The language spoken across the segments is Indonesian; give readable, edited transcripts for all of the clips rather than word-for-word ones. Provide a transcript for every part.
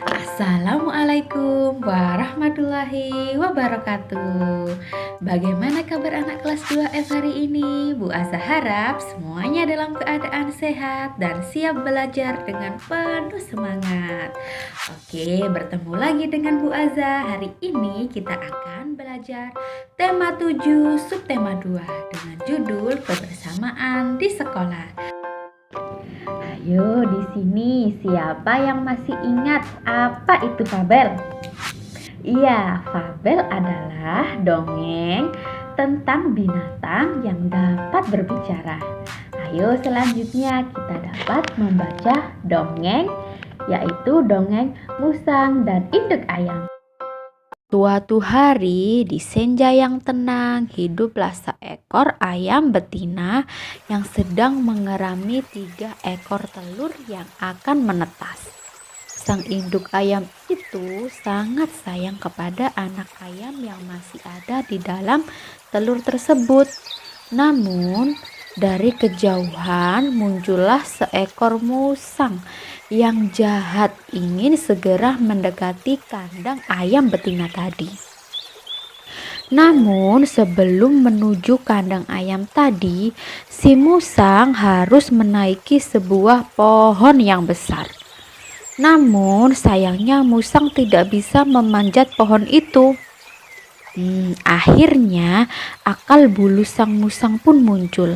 Assalamualaikum warahmatullahi wabarakatuh. Bagaimana kabar anak kelas 2F hari ini? Bu Azah harap semuanya dalam keadaan sehat dan siap belajar dengan penuh semangat. Oke, bertemu lagi dengan Bu Azah. Hari ini kita akan belajar tema 7 subtema 2 dengan judul kebersamaan di sekolah. Ayo di sini siapa yang masih ingat apa itu fabel? Iya, fabel adalah dongeng tentang binatang yang dapat berbicara. Ayo selanjutnya kita dapat membaca dongeng, yaitu dongeng Musang dan Induk Ayam. Suatu hari di senja yang tenang, hiduplah seekor ayam betina yang sedang mengerami 3 ekor telur yang akan menetas. Sang induk ayam itu sangat sayang kepada anak ayam yang masih ada di dalam telur tersebut. Namun, dari kejauhan muncullah seekor musang yang jahat ingin segera mendekati kandang ayam betina tadi. Namun sebelum menuju kandang ayam tadi, si musang harus menaiki sebuah pohon yang besar. Namun sayangnya musang tidak bisa memanjat pohon itu. Akhirnya akal bulu sang musang pun muncul.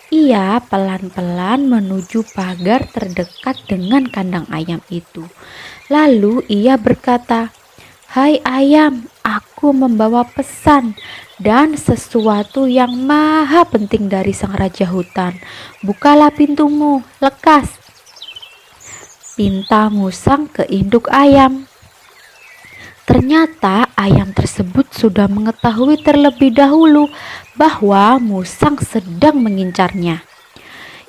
Ia pelan-pelan menuju pagar terdekat dengan kandang ayam itu. Lalu ia berkata, "Hai ayam, aku membawa pesan dan sesuatu yang maha penting dari sang raja hutan. Bukalah pintumu, lekas," pinta musang ke induk ayam. Ternyata ayam tersebut sudah mengetahui terlebih dahulu bahwa musang sedang mengincarnya.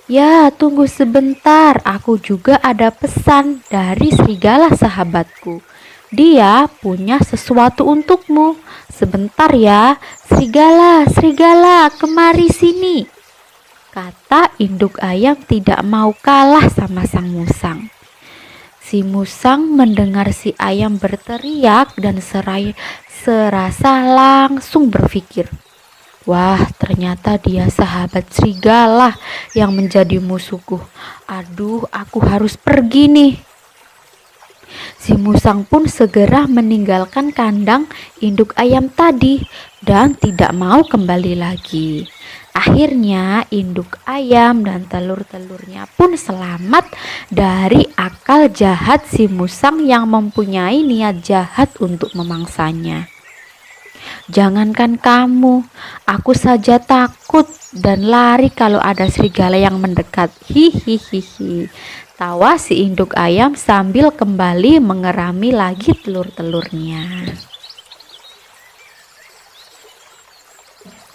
"Ya, tunggu sebentar, aku juga ada pesan dari serigala sahabatku. Dia punya sesuatu untukmu. Sebentar ya, serigala, serigala, kemari sini," kata induk ayam tidak mau kalah sama sang musang. Si musang mendengar si ayam berteriak dan serasa langsung berpikir, "Wah, ternyata dia sahabat serigala yang menjadi musuhku. Aduh, aku harus pergi nih." Si musang pun segera meninggalkan kandang induk ayam tadi dan tidak mau kembali lagi. Akhirnya induk ayam dan telur-telurnya pun selamat dari akal jahat si musang yang mempunyai niat jahat untuk memangsanya. "Jangankan kamu, aku saja takut dan lari kalau ada serigala yang mendekat. Hihihihi," tawa si induk ayam sambil kembali mengerami lagi telur-telurnya.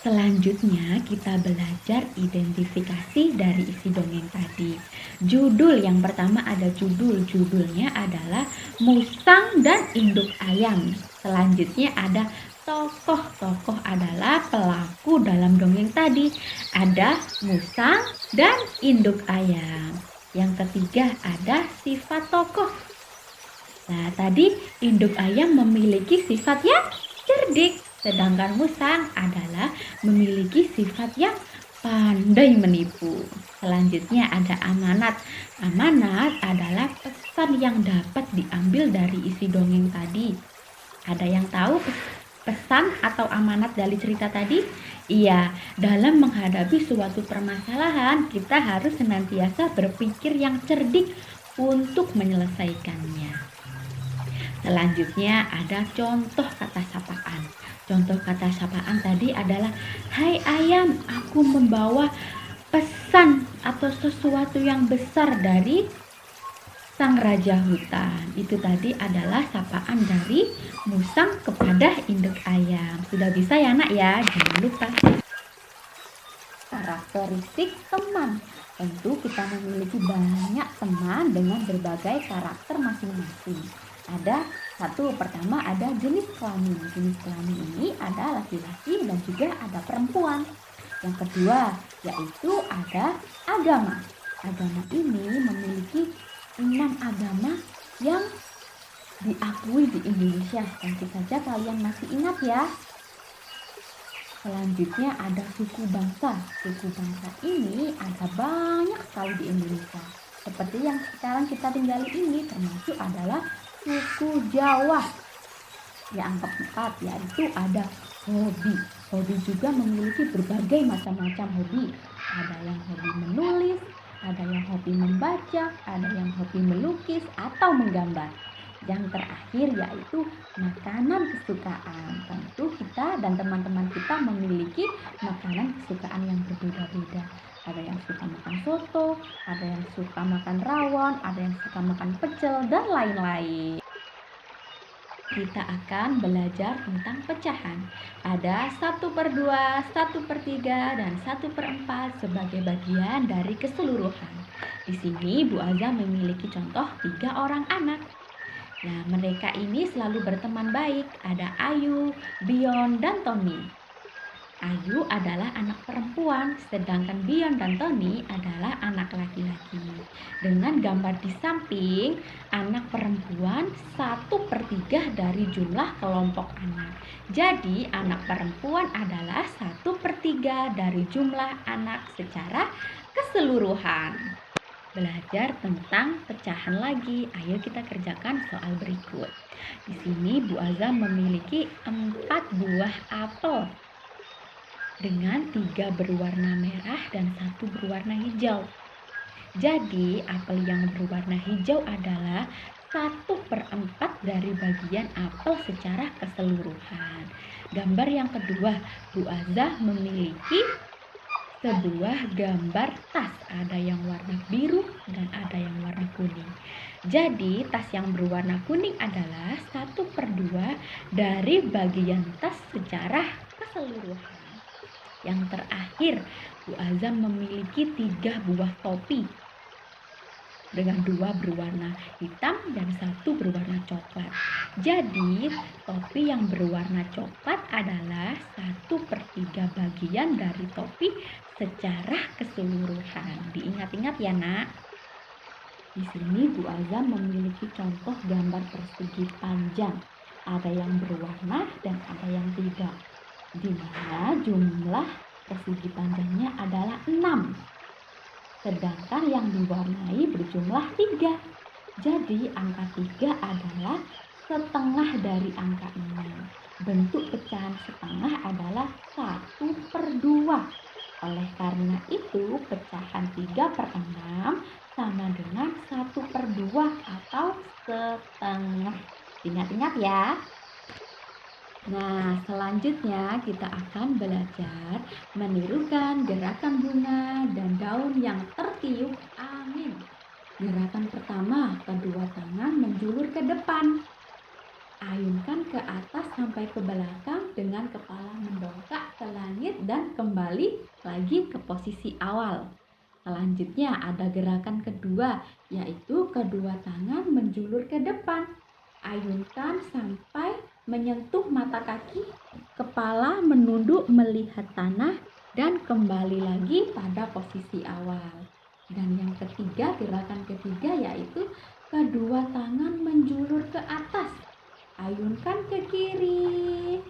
Selanjutnya kita belajar identifikasi dari isi dongeng tadi. Judul yang pertama ada judulnya adalah Musang dan Induk Ayam. Selanjutnya ada tokoh-tokoh adalah pelaku dalam dongeng tadi. Ada musang dan induk ayam. Yang ketiga ada sifat tokoh. Nah, tadi induk ayam memiliki sifat yang cerdik, sedangkan musang adalah memiliki sifat yang pandai menipu. Selanjutnya ada amanat. Amanat adalah pesan yang dapat diambil dari isi dongeng tadi. Ada yang tahu pesan atau amanat dari cerita tadi? Iya, dalam menghadapi suatu permasalahan, kita harus senantiasa berpikir yang cerdik untuk menyelesaikannya. Selanjutnya ada contoh kata sapaan. Contoh kata sapaan tadi adalah, "Hai ayam, aku membawa pesan atau sesuatu yang besar dari sang raja hutan." Itu tadi adalah sapaan dari musang kepada induk ayam. Sudah bisa ya nak ya? Jangan lupa. Karakteristik teman. Tentu kita memiliki banyak teman dengan berbagai karakter masing-masing. Ada satu, pertama ada jenis kelamin. Jenis kelamin ini ada laki-laki dan juga ada perempuan. Yang kedua yaitu ada agama. Agama ini memiliki 6 agama yang diakui di Indonesia. Tentu saja kalian masih ingat ya. Selanjutnya ada suku bangsa. Suku bangsa ini ada banyak sekali di Indonesia. Seperti yang sekarang kita tinggali ini, termasuk adalah suku Jawa. Yang keempat yaitu ada hobi. Hobi juga memiliki berbagai macam-macam hobi. Ada yang hobi menulis, ada yang hobi membaca, ada yang hobi melukis atau menggambar. Yang terakhir yaitu makanan kesukaan. Tentu kita dan teman-teman kita memiliki makanan kesukaan yang berbeda-beda. Ada yang suka makan soto, ada yang suka makan rawon, ada yang suka makan pecel, dan lain-lain. Kita akan belajar tentang pecahan. Ada 1/2, 1/3, dan 1/4 sebagai bagian dari keseluruhan. Di sini Bu Aza memiliki contoh 3 orang anak. Nah, mereka ini selalu berteman baik. Ada Ayu, Bion, dan Tony. Ayu adalah anak perempuan, sedangkan Bion dan Tony adalah anak laki-laki. Dengan gambar di samping, anak perempuan 1/3 dari jumlah kelompok anak. Jadi, anak perempuan adalah 1/3 dari jumlah anak secara keseluruhan. Belajar tentang pecahan lagi. Ayo kita kerjakan soal berikut. Di sini Bu Aza memiliki 4 buah apel dengan 3 berwarna merah dan 1 berwarna hijau. Jadi apel yang berwarna hijau adalah 1/4 dari bagian apel secara keseluruhan. Gambar yang kedua, Bu Aza memiliki sebuah gambar tas, ada yang warna biru dan ada yang warna kuning. Jadi tas yang berwarna kuning adalah 1/2 dari bagian tas secara keseluruhan. Yang terakhir, Bu Aza memiliki 3 buah topi dengan 2 berwarna hitam dan 1 berwarna coklat. Jadi topi yang berwarna coklat adalah 1/3 bagian dari topi secara keseluruhan. Diingat-ingat ya nak. Di sini Bu Aza memiliki contoh gambar persegi panjang. Ada yang berwarna dan ada yang tidak. Di mana jumlah persegi panjangnya adalah 6. Sedangkan yang diwarnai berjumlah 3. Jadi angka 3 adalah setengah dari angka 6. Bentuk pecahan setengah adalah 1/2. Oleh karena itu pecahan 3/6 sama dengan 1/2 atau setengah. Ingat-ingat ya. Nah, selanjutnya kita akan belajar menirukan gerakan bunga dan daun yang tertiup angin. Gerakan pertama, kedua tangan menjulur ke depan. Ayunkan ke atas sampai ke belakang dengan kepala mendongak ke langit dan kembali lagi ke posisi awal. Selanjutnya ada gerakan kedua, yaitu kedua tangan menjulur ke depan. Ayunkan sampai menyentuh mata kaki, kepala menunduk melihat tanah dan kembali lagi pada posisi awal. Dan yang ketiga, gerakan ketiga yaitu kedua tangan menjulur ke atas. Ayunkan ke kiri,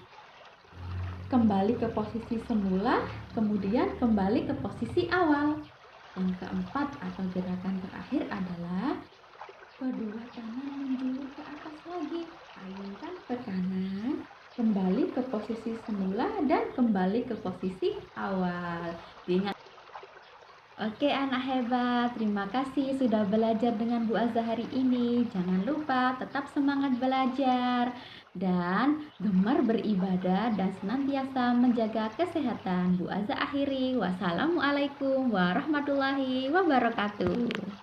kembali ke posisi semula, kemudian kembali ke posisi awal. Yang keempat atau gerakan terakhir adalah kedua tangan menjulur ke atas lagi. Ayunkan ke kanan, kembali ke posisi semula dan kembali ke posisi awal. Ingat. Oke anak hebat, terima kasih sudah belajar dengan Bu Aza hari ini. Jangan lupa tetap semangat belajar dan gemar beribadah dan senantiasa menjaga kesehatan. Bu Aza akhiri, wassalamualaikum warahmatullahi wabarakatuh.